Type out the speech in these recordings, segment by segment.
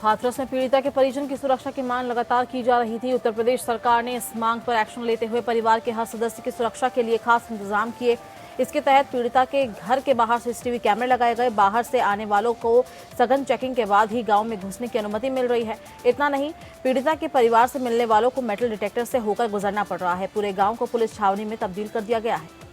हाथरस में पीड़िता के परिजन की सुरक्षा की मांग लगातार की जा रही थी। उत्तर प्रदेश सरकार ने इस मांग पर एक्शन लेते हुए परिवार के हर सदस्य की सुरक्षा के लिए खास इंतजाम किए। इसके तहत पीड़िता के घर के बाहर सीसीटीवी कैमरे लगाए गए। बाहर से आने वालों को सघन चेकिंग के बाद ही गांव में घुसने की अनुमति मिल रही है। इतना नहीं, पीड़िता के परिवार से मिलने वालों को मेटल डिटेक्टर से होकर गुजरना पड़ रहा है। पूरे गाँव को पुलिस छावनी में तब्दील कर दिया गया है।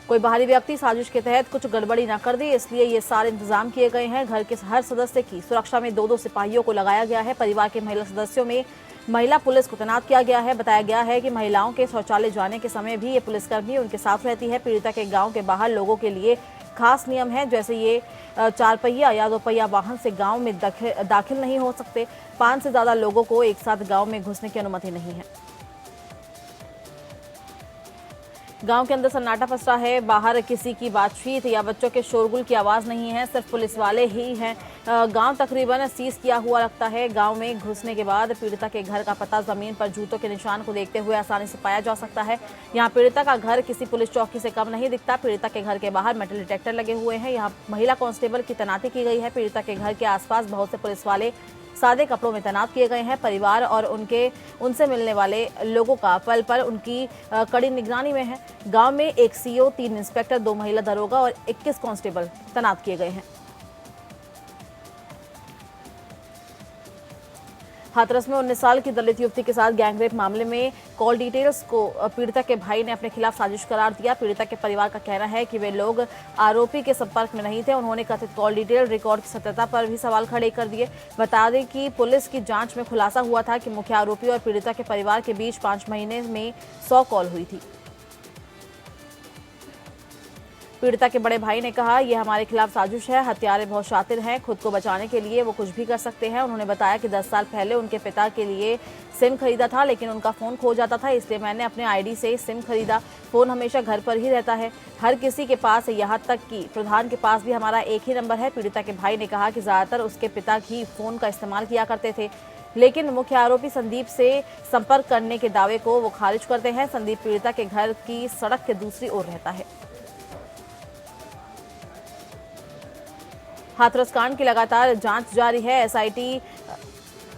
कोई बाहरी व्यक्ति साजिश के तहत कुछ गड़बड़ी न कर दे, इसलिए ये सारे इंतजाम किए गए हैं। घर के हर सदस्य की सुरक्षा में 2-2 सिपाहियों को लगाया गया है। परिवार के महिला सदस्यों में महिला पुलिस को तैनात किया गया है। बताया गया है कि महिलाओं के शौचालय जाने के समय भी ये पुलिसकर्मी उनके साथ रहती है। पीड़िता के गाँव के बाहर लोगों के लिए खास नियम है, जैसे ये 4 पहिया या 2 पहिया वाहन से गाँव में दाखिल नहीं हो सकते। 5 से ज्यादा लोगों को एक साथ गाँव में घुसने की अनुमति नहीं है। गांव के अंदर सन्नाटा पसरा है। बाहर किसी की बातचीत या बच्चों के शोरगुल की आवाज नहीं है, सिर्फ पुलिस वाले ही हैं। गांव तकरीबन सीज किया हुआ लगता है। गांव में घुसने के बाद पीड़िता के घर का पता जमीन पर जूतों के निशान को देखते हुए आसानी से पाया जा सकता है। यहां पीड़िता का घर किसी पुलिस चौकी से कम नहीं दिखता। पीड़िता के घर के बाहर मेटल डिटेक्टर लगे हुए हैं। यहाँ महिला कांस्टेबल की तैनाती की गई है। पीड़िता के घर के आसपास बहुत से पुलिस वाले सादे कपड़ों में तैनात किए गए हैं। परिवार और उनसे मिलने वाले लोगों का पल पल उनकी कड़ी निगरानी में है। गांव में 1 सीओ, 3 इंस्पेक्टर, 2 महिला दरोगा और 21 कांस्टेबल तैनात किए गए हैं। हाथरस में 19 साल की दलित युवती के साथ गैंगरेप मामले में कॉल डिटेल्स को पीड़िता के भाई ने अपने खिलाफ साजिश करार दिया। पीड़िता के परिवार का कहना है कि वे लोग आरोपी के संपर्क में नहीं थे। उन्होंने कथित कॉल डिटेल रिकॉर्ड की सत्यता पर भी सवाल खड़े कर दिए। बता दें कि पुलिस की जांच में खुलासा हुआ था कि मुख्य आरोपी और पीड़िता के परिवार के बीच 5 महीने में 100 कॉल हुई थी। पीड़िता के बड़े भाई ने कहा, यह हमारे खिलाफ साजिश है। हत्यारे बहुत शातिर हैं, खुद को बचाने के लिए वो कुछ भी कर सकते हैं। उन्होंने बताया कि 10 साल पहले उनके पिता के लिए सिम खरीदा था, लेकिन उनका फ़ोन खो जाता था, इसलिए मैंने अपने आईडी से सिम खरीदा। फ़ोन हमेशा घर पर ही रहता है, हर किसी के पास, यहाँ तक कि प्रधान के पास भी हमारा एक ही नंबर है। पीड़िता के भाई ने कहा कि ज़्यादातर उसके पिता ही फ़ोन का इस्तेमाल किया करते थे, लेकिन मुख्य आरोपी संदीप से संपर्क करने के दावे को वो खारिज करते हैं। संदीप पीड़िता के घर की सड़क के दूसरी ओर रहता है। हाथरस कांड की लगातार जांच जारी है। एसआईटी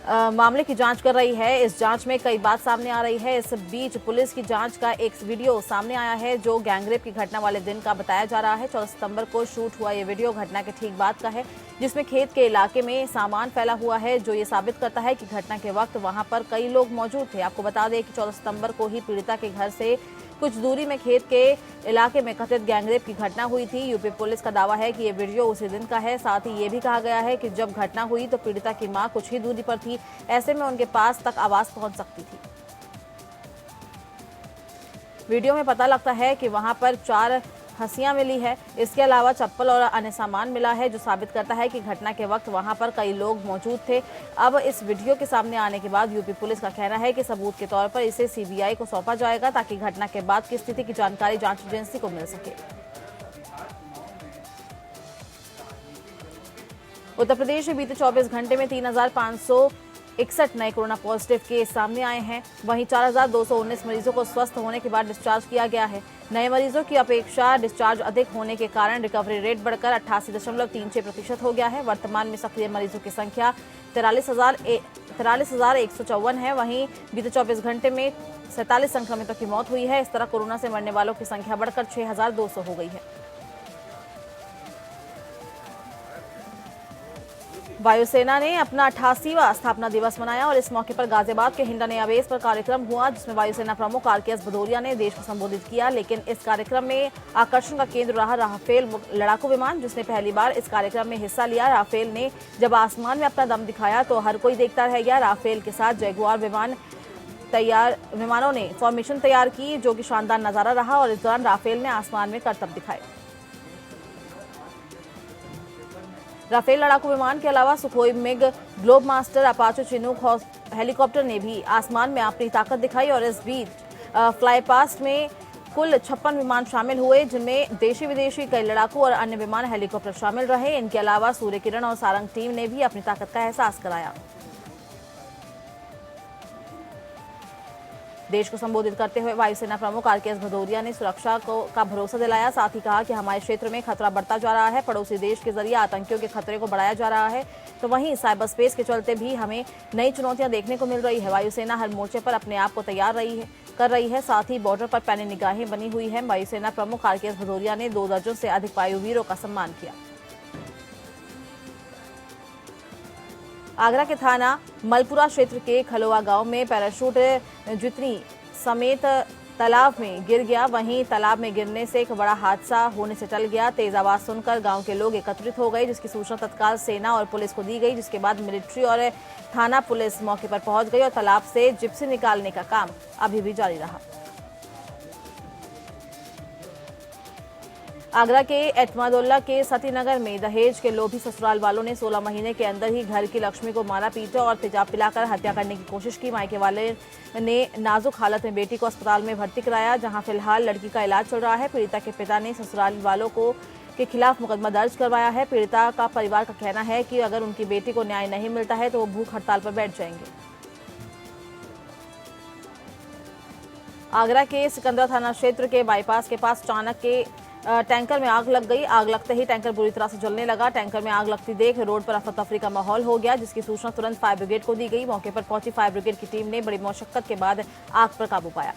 मामले की जांच कर रही है। इस जांच में कई बात सामने आ रही है। इस बीच पुलिस की जांच का एक वीडियो सामने आया है, जो गैंगरेप की घटना वाले दिन का बताया जा रहा है। 14 सितंबर को शूट हुआ ये वीडियो घटना के ठीक बाद का है, जिसमें खेत के इलाके में सामान फैला हुआ है, जो ये साबित करता है कि घटना के वक्त वहां पर कई लोग मौजूद थे। आपको बता दें कि 14 सितंबर को ही पीड़िता के घर से कुछ दूरी में खेत के इलाके में कथित गैंगरेप की घटना हुई थी। यूपी पुलिस का दावा है कि ये वीडियो उसी दिन का है। साथ ही ये भी कहा गया है कि जब घटना हुई तो पीड़िता की मां कुछ ही दूरी पर थी, ऐसे में उनके पास तक आवाज पहुंच सकती थी। वीडियो में पता लगता है कि वहां पर 4 हंसियां मिली है। इसके अलावा चप्पल और अन्य सामान मिला है, जो साबित करता है कि घटना के वक्त वहां पर कई लोग मौजूद थे। अब इस वीडियो के सामने आने के बाद यूपी पुलिस का कहना है कि सबूत के तौर पर इसे सीबीआई को सौंपा जाएगा, ताकि घटना के बाद की स्थिति की जानकारी जांच एजेंसी को मिल सके। उत्तर प्रदेश में बीते 24 घंटे में 3,561 नए कोरोना पॉजिटिव केस सामने आए हैं। वहीं 4,219 मरीजों को स्वस्थ होने के बाद डिस्चार्ज किया गया है। नए मरीजों की अपेक्षा डिस्चार्ज अधिक होने के कारण रिकवरी रेट बढ़कर 88.36% हो गया है। वर्तमान में सक्रिय मरीजों की संख्या 43,154 है। वहीं बीते 24 घंटे में 47 संक्रमितों की मौत हुई है। इस तरह कोरोना से मरने वालों की संख्या बढ़कर 6,200 हो गई है। वायुसेना ने अपना 88वां स्थापना दिवस मनाया और इस मौके पर गाजियाबाद के हिंडन एयरबेस पर कार्यक्रम हुआ, जिसमें वायुसेना प्रमुख RKS भदौरिया ने देश को संबोधित किया। लेकिन इस कार्यक्रम में आकर्षण का केंद्र रहा राफेल लड़ाकू विमान, जिसने पहली बार इस कार्यक्रम में हिस्सा लिया। राफेल ने जब आसमान में अपना दम दिखाया तो हर कोई देखता रह गया। राफेल के साथ जैगुआर विमानों ने फॉर्मेशन तैयार की, जो कि शानदार नजारा रहा, और इस दौरान राफेल ने आसमान में करतब दिखाए। राफेल लड़ाकू विमान के अलावा Sukhoi MiG, globe master, Apache Chinook helicopter ने भी आसमान में अपनी ताकत दिखाई। और इस बीच फ्लाईपास्ट में कुल 56 विमान शामिल हुए, जिनमें देशी विदेशी कई लड़ाकू और अन्य विमान हेलीकॉप्टर शामिल रहे। इनके अलावा सूर्य किरण और सारंग टीम ने भी अपनी ताकत का एहसास कराया। देश को संबोधित करते हुए वायुसेना प्रमुख RKS भदौरिया ने सुरक्षा का भरोसा दिलाया। साथ ही कहा कि हमारे क्षेत्र में खतरा बढ़ता जा रहा है, पड़ोसी देश के जरिए आतंकियों के खतरे को बढ़ाया जा रहा है, तो वहीं साइबर स्पेस के चलते भी हमें नई चुनौतियां देखने को मिल रही है। वायुसेना हर मोर्चे पर अपने आप को तैयार कर रही है, साथ ही बॉर्डर पर पैनी निगाहें बनी हुई है। वायुसेना प्रमुख RKS भदौरिया ने 2 दर्जन से अधिक वायुवीरों का सम्मान किया। आगरा के थाना मलपुरा क्षेत्र के खलोआ गांव में पैराशूट जुतनी समेत तालाब में गिर गया। वहीं तालाब में गिरने से एक बड़ा हादसा होने से टल गया। तेज आवाज सुनकर गांव के लोग एकत्रित हो गए, जिसकी सूचना तत्काल सेना और पुलिस को दी गई, जिसके बाद मिलिट्री और थाना पुलिस मौके पर पहुंच गई और तालाब से जिप्सी निकालने का काम अभी भी जारी रहा। आगरा के एतमादुल्ला के सतीनगर में दहेज के लोभी ससुराल वालों ने 16 महीने के अंदर ही घर की लक्ष्मी को मारा पीटा और तेजाब पिलाकर हत्या करने की कोशिश की। मायके वाले ने नाजुक हालत में बेटी को अस्पताल में भर्ती कराया, जहां फिलहाल लड़की का इलाज चल रहा है। पीड़िता के पिता ने ससुराल वालों के खिलाफ मुकदमा दर्ज करवाया है। पीड़िता का परिवार का कहना है कि अगर उनकी बेटी को न्याय नहीं मिलता है तो वो भूख हड़ताल पर बैठ जाएंगे। आगरा के सिकंदरा थाना क्षेत्र के बाईपास के पास अचानक के टैंकर में आग लग गई। आग लगते ही टैंकर बुरी तरह से जलने लगा। टैंकर में आग लगती देख रोड पर अफरा तफरी का माहौल हो गया, जिसकी सूचना तुरंत फायर ब्रिगेड को दी गई। मौके पर पहुंची फायर ब्रिगेड की टीम ने बड़ी मशक्कत के बाद आग पर काबू पाया।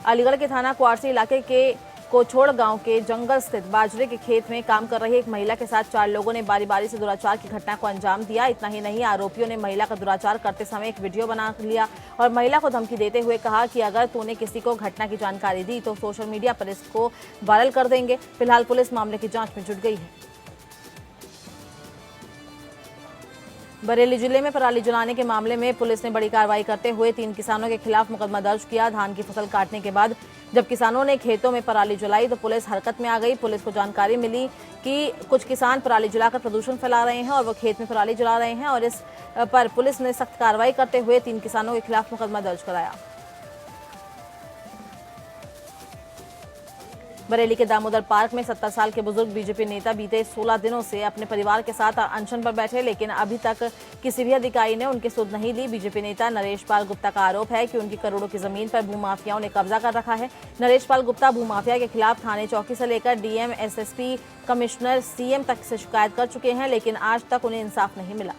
अलीगढ़ के थाना क्वारसी इलाके के कोछोड़ गांव के जंगल स्थित बाजरे के खेत में काम कर रही एक महिला के साथ 4 लोगों ने बारी बारी से दुराचार की घटना को अंजाम दिया। इतना ही नहीं, आरोपियों ने महिला का दुराचार करते समय एक वीडियो बना लिया और महिला को धमकी देते हुए कहा कि अगर तूने किसी को घटना की जानकारी दी तो सोशल मीडिया पर इसको वायरल कर देंगे। फिलहाल पुलिस मामले की जांच में जुट गई है। बरेली जिले में पराली जलाने के मामले में पुलिस ने बड़ी कार्रवाई करते हुए 3 किसानों के खिलाफ मुकदमा दर्ज किया। धान की फसल काटने के बाद जब किसानों ने खेतों में पराली जलाई तो पुलिस हरकत में आ गई। पुलिस को जानकारी मिली कि कुछ किसान पराली जलाकर प्रदूषण फैला रहे हैं और वो खेत में पराली जला रहे हैं और इस पर पुलिस ने सख्त कार्रवाई करते हुए 3 किसानों के खिलाफ मुकदमा दर्ज कराया। बरेली के दामोदर पार्क में 70 साल के बुजुर्ग बीजेपी नेता बीते 16 दिनों से अपने परिवार के साथ अनशन पर बैठे, लेकिन अभी तक किसी भी अधिकारी ने उनकी सुध नहीं ली। बीजेपी नेता नरेश पाल गुप्ता का आरोप है कि उनकी करोड़ों की जमीन पर भूमाफियाओं ने कब्जा कर रखा है। नरेश पाल गुप्ता भूमाफिया के खिलाफ थाने चौकी से लेकर डीएम, एसएसपी, कमिश्नर, सीएम तक से शिकायत कर चुके हैं, लेकिन आज तक उन्हें इंसाफ नहीं मिला।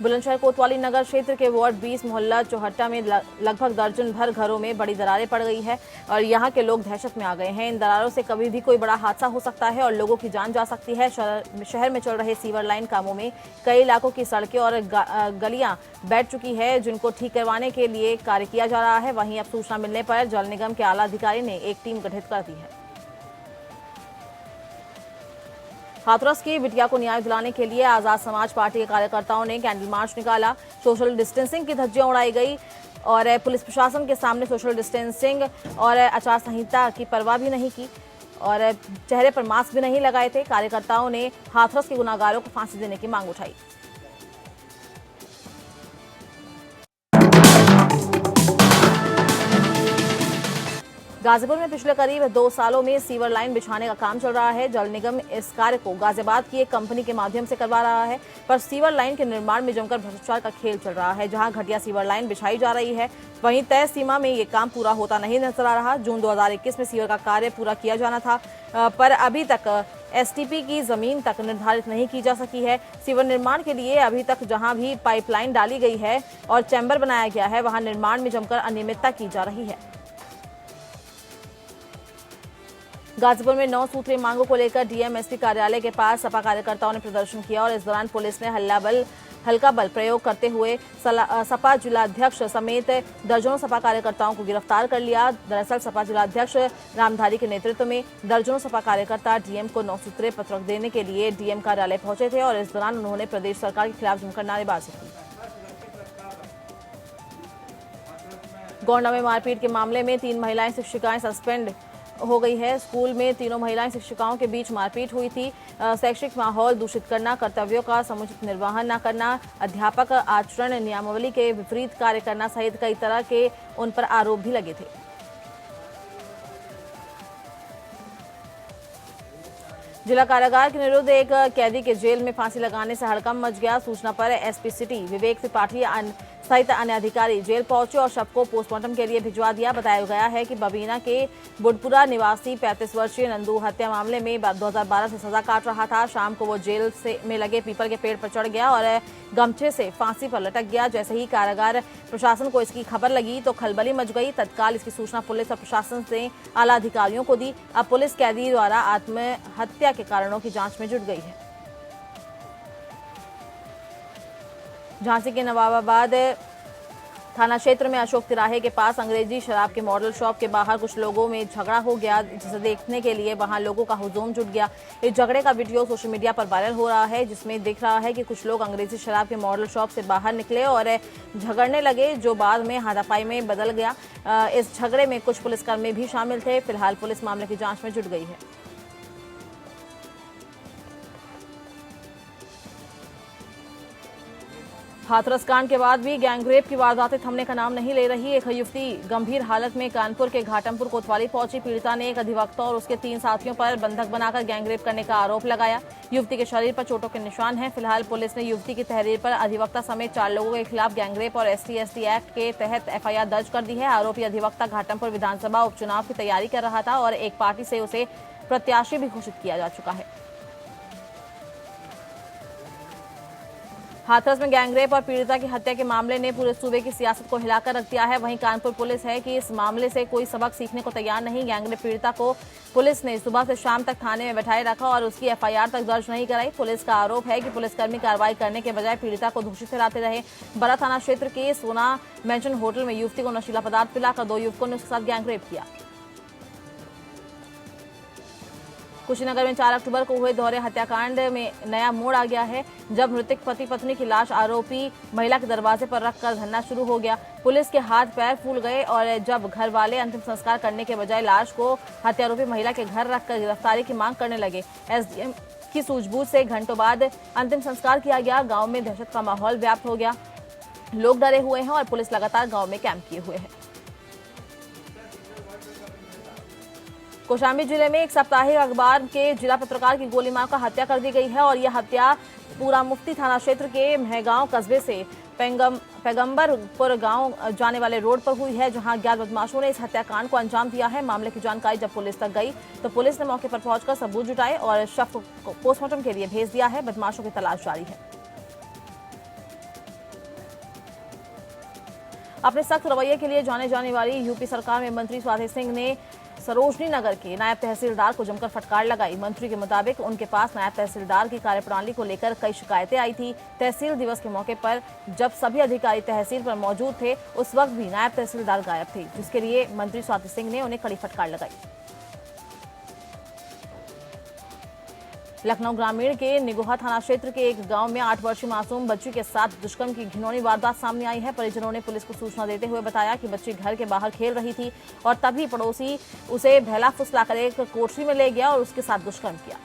बुलंदशहर कोतवाली नगर क्षेत्र के वार्ड 20 मोहल्ला चौहट्टा में लगभग दर्जन भर घरों में बड़ी दरारें पड़ गई है और यहां के लोग दहशत में आ गए हैं। इन दरारों से कभी भी कोई बड़ा हादसा हो सकता है और लोगों की जान जा सकती है। शहर में चल रहे सीवर लाइन कामों में कई इलाकों की सड़कें और गलियां बैठ चुकी है, जिनको ठीक करवाने के लिए कार्य किया जा रहा है। वहीं अब सूचना मिलने पर जल निगम के आला अधिकारी ने एक टीम गठित कर दी है। हाथरस की बिटिया को न्याय दिलाने के लिए आजाद समाज पार्टी के कार्यकर्ताओं ने कैंडल मार्च निकाला। सोशल डिस्टेंसिंग की धज्जियां उड़ाई गई और पुलिस प्रशासन के सामने सोशल डिस्टेंसिंग और आचार संहिता की परवाह भी नहीं की और चेहरे पर मास्क भी नहीं लगाए थे। कार्यकर्ताओं ने हाथरस के गुनाहगारों को फांसी देने की मांग उठाई। गाजीपुर में पिछले करीब 2 सालों में सीवर लाइन बिछाने का काम चल रहा है। जल निगम इस कार्य को गाजियाबाद की एक कंपनी के माध्यम से करवा रहा है, पर सीवर लाइन के निर्माण में जमकर भ्रष्टाचार का खेल चल रहा है। जहां घटिया सीवर लाइन बिछाई जा रही है, वहीं तय सीमा में ये काम पूरा होता नहीं नजर आ रहा। जून 2021 में सीवर का कार्य पूरा किया जाना था, पर अभी तक एसटीपी की जमीन तक निर्धारित नहीं की जा सकी है। सीवर निर्माण के लिए अभी तक जहां भी पाइपलाइन डाली गई है और चैम्बर बनाया गया है, वहां निर्माण में जमकर अनियमितता की जा रही है। गाजीपुर में 9 सूत्रीय मांगों को लेकर डीएम एसपी कार्यालय के पास सपा कार्यकर्ताओं ने प्रदर्शन किया और इस दौरान पुलिस ने हल्का बल प्रयोग करते हुए सपा जिलाध्यक्ष समेत दर्जनों सपा कार्यकर्ताओं को गिरफ्तार कर लिया। दरअसल सपा जिलाध्यक्ष रामधारी के नेतृत्व में दर्जनों सपा कार्यकर्ता डीएम को 9 सूत्रीय पत्रक देने के लिए डीएम कार्यालय पहुंचे थे और इस दौरान उन्होंने प्रदेश सरकार के खिलाफ जमकर नारेबाजी की। गोंडा में मारपीट के मामले में 3 महिलाएं शिक्षिकाएं सस्पेंड हो गई है। स्कूल में तीनों महिलाएं शिक्षिकाओं के बीच मारपीट हुई थी। शैक्षिक माहौल दूषित करना, कर्तव्यों का समुचित निर्वहन न करना, अध्यापक आचरण नियमावली के विपरीत कार्य करना सहित कई तरह के उन पर आरोप भी लगे थे। जिला कारागार के निरुद्ध एक कैदी के जेल में फांसी लगाने से हड़कंप मच गया। सूचना पर एसपी सिटी विवेक त्रिपाठी सहित अन्य अधिकारी जेल पहुंचे और शव को पोस्टमार्टम के लिए भिजवा दिया। बताया गया है कि बबीना के बुडपुरा निवासी 35 वर्षीय नंदू हत्या मामले में 2012 से सजा काट रहा था। शाम को वो जेल में लगे पीपल के पेड़ पर चढ़ गया और गमछे से फांसी पर लटक गया। जैसे ही कारागार प्रशासन को इसकी खबर लगी तो खलबली मच गई। तत्काल इसकी सूचना पुलिस और प्रशासन ने आला अधिकारियों को दी। अब पुलिस कैदी द्वारा आत्महत्या के कारणों की जांच में जुट गई है। झांसी के नवाबाबाद थाना क्षेत्र में अशोक तिराहे के पास अंग्रेजी शराब के मॉडल शॉप के बाहर कुछ लोगों में झगड़ा हो गया, जिसे देखने के लिए वहां लोगों का हुजूम जुट गया। इस झगड़े का वीडियो सोशल मीडिया पर वायरल हो रहा है, जिसमें दिख रहा है कि कुछ लोग अंग्रेजी शराब के मॉडल शॉप से बाहर निकले और झगड़ने लगे, जो बाद में हाथापाई में बदल गया। इस झगड़े में कुछ पुलिसकर्मी भी शामिल थे। फिलहाल पुलिस मामले की जाँच में जुट गई है। हाथरस कांड के बाद भी गैंगरेप की वारदातें थमने का नाम नहीं ले रही। एक युवती गंभीर हालत में कानपुर के घाटमपुर कोतवाली पहुंची। पीड़िता ने एक अधिवक्ता और उसके 3 साथियों पर बंधक बनाकर गैंगरेप करने का आरोप लगाया। युवती के शरीर पर चोटों के निशान हैं। फिलहाल पुलिस ने युवती की तहरीर पर अधिवक्ता समेत 4 लोगों के खिलाफ गैंगरेप और ST/ST एक्ट के तहत FIR दर्ज कर दी है। आरोपी अधिवक्ता घाटमपुर विधानसभा उपचुनाव की तैयारी कर रहा था और एक पार्टी से उसे प्रत्याशी भी घोषित किया जा चुका है। हाथरस में गैंगरेप और पीड़िता की हत्या के मामले ने पूरे सूबे की सियासत को हिलाकर रख दिया है। वहीं कानपुर पुलिस है कि इस मामले से कोई सबक सीखने को तैयार नहीं। गैंगरेप पीड़िता को पुलिस ने सुबह से शाम तक थाने में बैठाए रखा और उसकी FIR तक दर्ज नहीं कराई। पुलिस का आरोप है कि पुलिसकर्मी कार्रवाई करने के बजाय पीड़िता को दोषी ठहराते रहे। बड़ा थाना क्षेत्र के सोना मेंशन होटल में युवती को नशीला पदार्थ पिलाकर 2 युवकों ने उसके साथ गैंगरेप किया। कुशीनगर में 4 अक्टूबर को हुए दोहरे हत्याकांड में नया मोड़ आ गया है, जब मृतक पति पत्नी की लाश आरोपी महिला के दरवाजे पर रखकर धरना शुरू हो गया। पुलिस के हाथ पैर फूल गए और जब घर वाले अंतिम संस्कार करने के बजाय लाश को हत्यारोपी महिला के घर रखकर गिरफ्तारी की मांग करने लगे। SDM की सूझबूझ से घंटों बाद अंतिम संस्कार किया गया। गाँव में दहशत का माहौल व्याप्त हो गया। लोग डरे हुए हैं और पुलिस लगातार गाँव में कैंप किए हुए है। कौशाम्बी जिले में एक साप्ताहिक अखबार के जिला पत्रकार की गोली मारकर हत्या कर दी गई है और यह हत्या पूरा मुफ्ती थाना क्षेत्र के महगांव कस्बे से पैगंबरपुर गांव जाने वाले रोड पर हुई है, जहां अज्ञात बदमाशों ने इस हत्याकांड को अंजाम दिया है। मामले की जानकारी जब पुलिस तक गई तो पुलिस ने मौके पर पहुंचकर सबूत जुटाए और शव को पोस्टमार्टम के लिए भेज दिया है। बदमाशों की तलाश जारी है। अपने सख्त रवैये के लिए जाने जाने वाली यूपी सरकार में मंत्री स्वाति सिंह ने सरोजनी नगर के नायब तहसीलदार को जमकर फटकार लगाई। मंत्री के मुताबिक उनके पास नायब तहसीलदार की कार्यप्रणाली को लेकर कई शिकायतें आई थी। तहसील दिवस के मौके पर जब सभी अधिकारी तहसील पर मौजूद थे, उस वक्त भी नायब तहसीलदार गायब थे, जिसके लिए मंत्री स्वाति सिंह ने उन्हें कड़ी फटकार लगाई। लखनऊ ग्रामीण के निगोहा थाना क्षेत्र के एक गांव में 8 वर्षीय मासूम बच्ची के साथ दुष्कर्म की घिनौनी वारदात सामने आई है। परिजनों ने पुलिस को सूचना देते हुए बताया कि बच्ची घर के बाहर खेल रही थी और तभी पड़ोसी उसे बहला फुसलाकर एक कोठरी में ले गया और उसके साथ दुष्कर्म किया।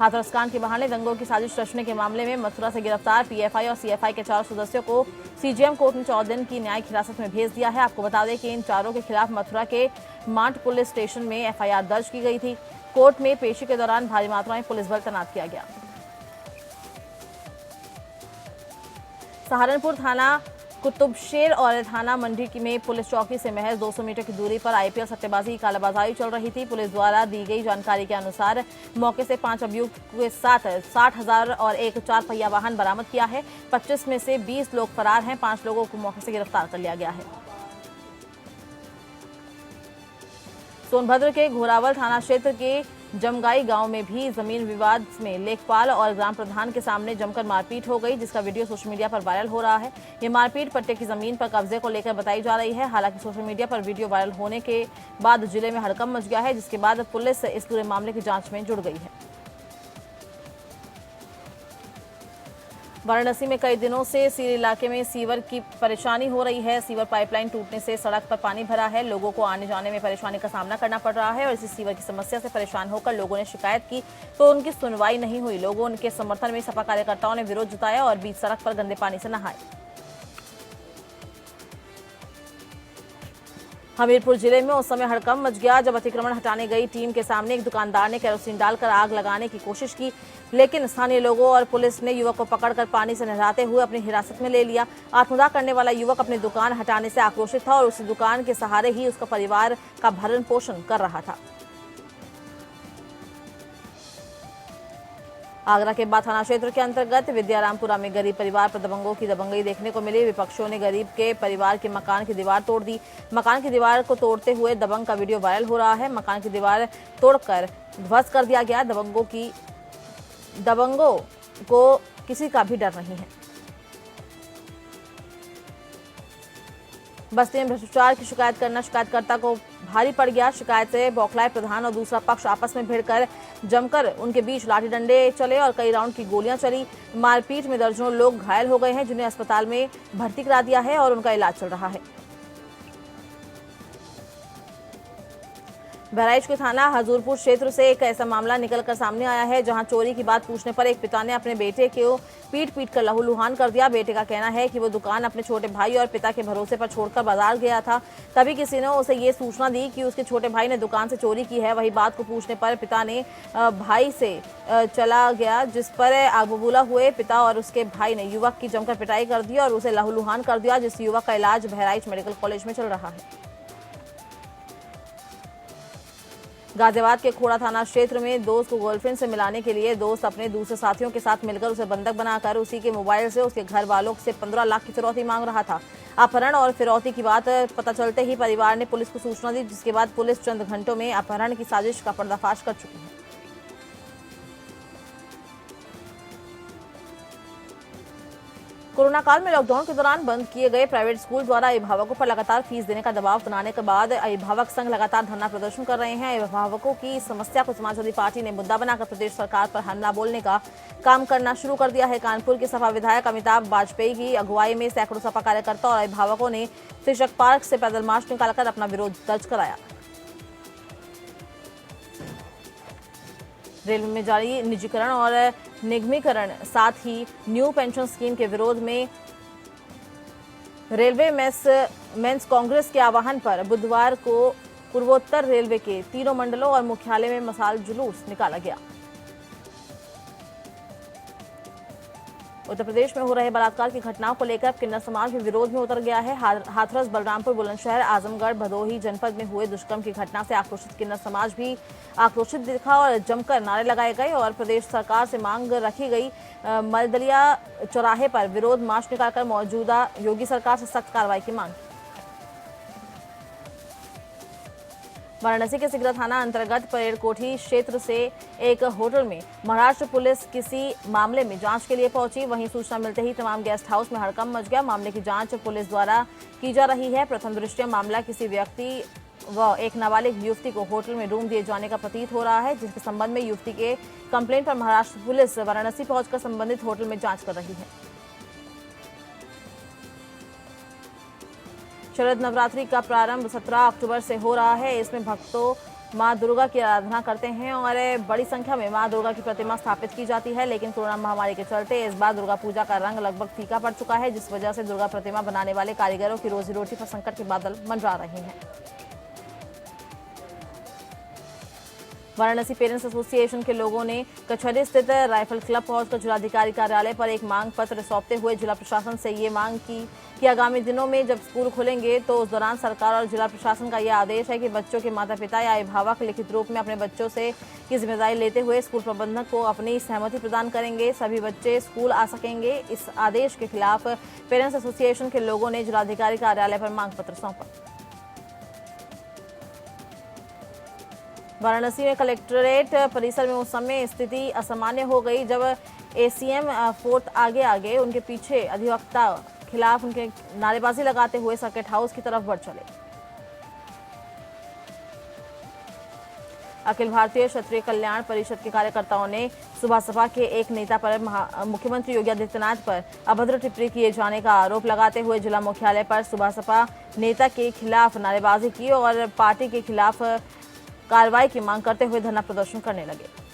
हाथरस कांड के बहाने दंगों की साजिश रचने के मामले में मथुरा से गिरफ्तार PFI और CFI के 4 सदस्यों को CGM कोर्ट ने 14 दिन की न्यायिक हिरासत में भेज दिया है। आपको बता दें कि इन चारों के खिलाफ मथुरा के मांट पुलिस स्टेशन में FIR दर्ज की गई थी। कोर्ट में पेशी के दौरान भारी मात्रा में पुलिस बल तैनात किया गया। सहारनपुर थाना कुतुबशेर और थाना मंडी में पुलिस चौकी से महज 200 मीटर की दूरी पर IPL सट्टेबाजी की कालाबाजारी चल रही थी। पुलिस द्वारा दी गई जानकारी के अनुसार मौके से 5 अभियुक्त के साथ 60,000 और एक 4 पहिया वाहन बरामद किया है। 25 में से 20 लोग फरार हैं। 5 लोगों को मौके से गिरफ्तार कर लिया गया है। सोनभद्र के घोरावल थाना क्षेत्र के जमगाई गांव में भी जमीन विवाद में लेखपाल और ग्राम प्रधान के सामने जमकर मारपीट हो गई, जिसका वीडियो सोशल मीडिया पर वायरल हो रहा है। ये मारपीट पट्टे की जमीन पर कब्जे को लेकर बताई जा रही है। हालांकि सोशल मीडिया पर वीडियो वायरल होने के बाद जिले में हड़कंप मच गया है, जिसके बाद पुलिस इस पूरे मामले की जांच में जुड़ गई है। वाराणसी में कई दिनों से सीर इलाके में सीवर की परेशानी हो रही है। सीवर पाइपलाइन टूटने से सड़क पर पानी भरा है। लोगों को आने जाने में परेशानी का सामना करना पड़ रहा है और इसी सीवर की समस्या से परेशान होकर लोगों ने शिकायत की तो उनकी सुनवाई नहीं हुई। लोगों के समर्थन में सपा कार्यकर्ताओं ने विरोध जताया और बीच सड़क पर गंदे पानी से नहाए। हमीरपुर जिले में उस समय हड़कंप मच गया जब अतिक्रमण हटाने गई टीम के सामने एक दुकानदार ने केरोसिन डालकर आग लगाने की कोशिश की, लेकिन स्थानीय लोगों और पुलिस ने युवक को पकड़कर पानी से नहलाते हुए अपनी हिरासत में ले लिया। आत्मदाह करने वाला युवक अपनी दुकान हटाने से आक्रोशित था और उसी दुकान के सहारे ही उसका परिवार का भरण पोषण कर रहा था। आगरा के बाद थाना क्षेत्र के अंतर्गत विद्यारामपुरा में गरीब परिवार पर दबंगों की दबंगई देखने को मिली। विपक्षियों ने गरीब के परिवार के मकान की दीवार तोड़ दी। मकान की दीवार को तोड़ते हुए दबंग का वीडियो वायरल हो रहा है। मकान की दीवार तोड़कर ध्वस्त कर दिया गया। दबंगों को किसी का भी डर नहीं है। बस्ती में भ्रष्टाचार की शिकायत करना शिकायतकर्ता को भारी पड़ गया। शिकायत से बौखलाए प्रधान और दूसरा पक्ष आपस में भिड़कर जमकर उनके बीच लाठी डंडे चले और कई राउंड की गोलियां चली। मारपीट में दर्जनों लोग घायल हो गए हैं, जिन्हें अस्पताल में भर्ती करा दिया है और उनका इलाज चल रहा है। बहराइच के थाना हजूरपुर क्षेत्र से एक ऐसा मामला निकलकर सामने आया है जहां चोरी की बात पूछने पर एक पिता ने अपने बेटे को पीट कर लहूलुहान कर दिया। बेटे का कहना है कि वो दुकान अपने छोटे भाई और पिता के भरोसे पर छोड़कर बाजार गया था। तभी किसी ने उसे ये सूचना दी कि उसके छोटे भाई ने दुकान से चोरी की है। वही बात को पूछने पर पिता ने भाई से चला गया, जिस पर आग बबूला हुए पिता और उसके भाई ने युवक की जमकर पिटाई कर दी और उसे लहूलुहान कर दिया, जिस युवक का इलाज बहराइच मेडिकल कॉलेज में चल रहा है। गाजियाबाद के खोड़ा थाना क्षेत्र में दोस्त को गर्लफ्रेंड से मिलाने के लिए दोस्त अपने दूसरे साथियों के साथ मिलकर उसे बंधक बनाकर उसी के मोबाइल से उसके घर वालों से 15 लाख की फिरौती मांग रहा था। अपहरण और फिरौती की बात पता चलते ही परिवार ने पुलिस को सूचना दी, जिसके बाद पुलिस चंद घंटों में अपहरण की साजिश का पर्दाफाश कर चुकी है। कोरोना काल में लॉकडाउन के दौरान बंद किए गए प्राइवेट स्कूल द्वारा अभिभावकों पर लगातार फीस देने का दबाव बनाने के बाद अभिभावक संघ लगातार धरना प्रदर्शन कर रहे हैं। अभिभावकों की समस्या को समाजवादी पार्टी ने मुद्दा बनाकर प्रदेश सरकार पर हमला बोलने का काम करना शुरू कर दिया है। कानपुर के सपा विधायक अमिताभ वाजपेयी की अगुवाई में सैकड़ों सपा कार्यकर्ता और अभिभावकों ने शिक्षक पार्क से पैदल मार्च निकालकर अपना विरोध दर्ज कराया। रेलवे में जारी निजीकरण और निगमीकरण, साथ ही न्यू पेंशन स्कीम के विरोध में रेलवे मेंस कांग्रेस के आह्वान पर बुधवार को पूर्वोत्तर रेलवे के तीनों मंडलों और मुख्यालय में मशाल जुलूस निकाला गया। उत्तर प्रदेश में हो रहे बलात्कार की घटनाओं को लेकर किन्नर समाज भी विरोध में उतर गया है। हाथरस, बलरामपुर, बुलंदशहर, आजमगढ़, भदोही जनपद में हुए दुष्कर्म की घटना से आक्रोशित किन्नर समाज भी आक्रोशित दिखा और जमकर नारे लगाए गए और प्रदेश सरकार से मांग रखी गई। मलदलिया चौराहे पर विरोध मार्च निकालकर मौजूदा योगी सरकार से सख्त कार्रवाई की मांग। वाराणसी के सिगरा थाना अंतर्गत परेड कोठी क्षेत्र से एक होटल में महाराष्ट्र पुलिस किसी मामले में जांच के लिए पहुंची। वहीं सूचना मिलते ही तमाम गेस्ट हाउस में हड़कंप मच गया। मामले की जांच पुलिस द्वारा की जा रही है। प्रथम दृष्टया मामला किसी व्यक्ति व एक नाबालिग युवती को होटल में रूम दिए जाने का प्रतीत हो रहा है, जिसके संबंध में युवती के कंप्लेंट पर महाराष्ट्र पुलिस वाराणसी पहुंचकर संबंधित होटल में जांच कर रही है। शरद नवरात्रि का प्रारंभ 17 अक्टूबर से हो रहा है। इसमें भक्तों मां दुर्गा की आराधना करते हैं और बड़ी संख्या में मां दुर्गा की प्रतिमा स्थापित की जाती है, लेकिन कोरोना महामारी के चलते इस बार दुर्गा पूजा का रंग लगभग फीका पड़ चुका है, जिस वजह से दुर्गा प्रतिमा बनाने वाले कारीगरों की रोजी रोटी पर संकट के बादल मंडरा रहे हैं। वाराणसी पेरेंट्स एसोसिएशन के लोगों ने कचहरी स्थित राइफल क्लब पहुंचकर जिलाधिकारी कार्यालय पर एक मांग पत्र सौंपते हुए जिला प्रशासन से ये मांग की कि आगामी दिनों में जब स्कूल खुलेंगे तो उस दौरान सरकार और जिला प्रशासन का यह आदेश है कि बच्चों के माता पिता या अभिभावक लिखित रूप में अपने बच्चों से की जिम्मेदारी लेते हुए स्कूल प्रबंधक को अपनी सहमति प्रदान करेंगे, सभी बच्चे स्कूल आ सकेंगे। इस आदेश के खिलाफ पेरेंट्स एसोसिएशन के लोगों ने जिलाधिकारी कार्यालय पर मांग पत्र सौंपा। वाराणसी में कलेक्ट्रेट परिसर में उस समय स्थिति असामान्य हो गई जब एसीएम फोर्थ आगे उनके पीछे अधिवक्ता खिलाफ उनके नारेबाजी लगाते हुए सर्किट हाउस की तरफ बढ़ चले। अखिल भारतीय क्षत्रिय कल्याण परिषद के कार्यकर्ताओं ने सुबह सपा के एक नेता पर मुख्यमंत्री योगी आदित्यनाथ पर अभद्र टिप्पणी किए जाने का आरोप लगाते हुए जिला मुख्यालय पर सुबह सपा नेता के खिलाफ नारेबाजी की और पार्टी के खिलाफ कार्रवाई की मांग करते हुए धरना प्रदर्शन करने लगे।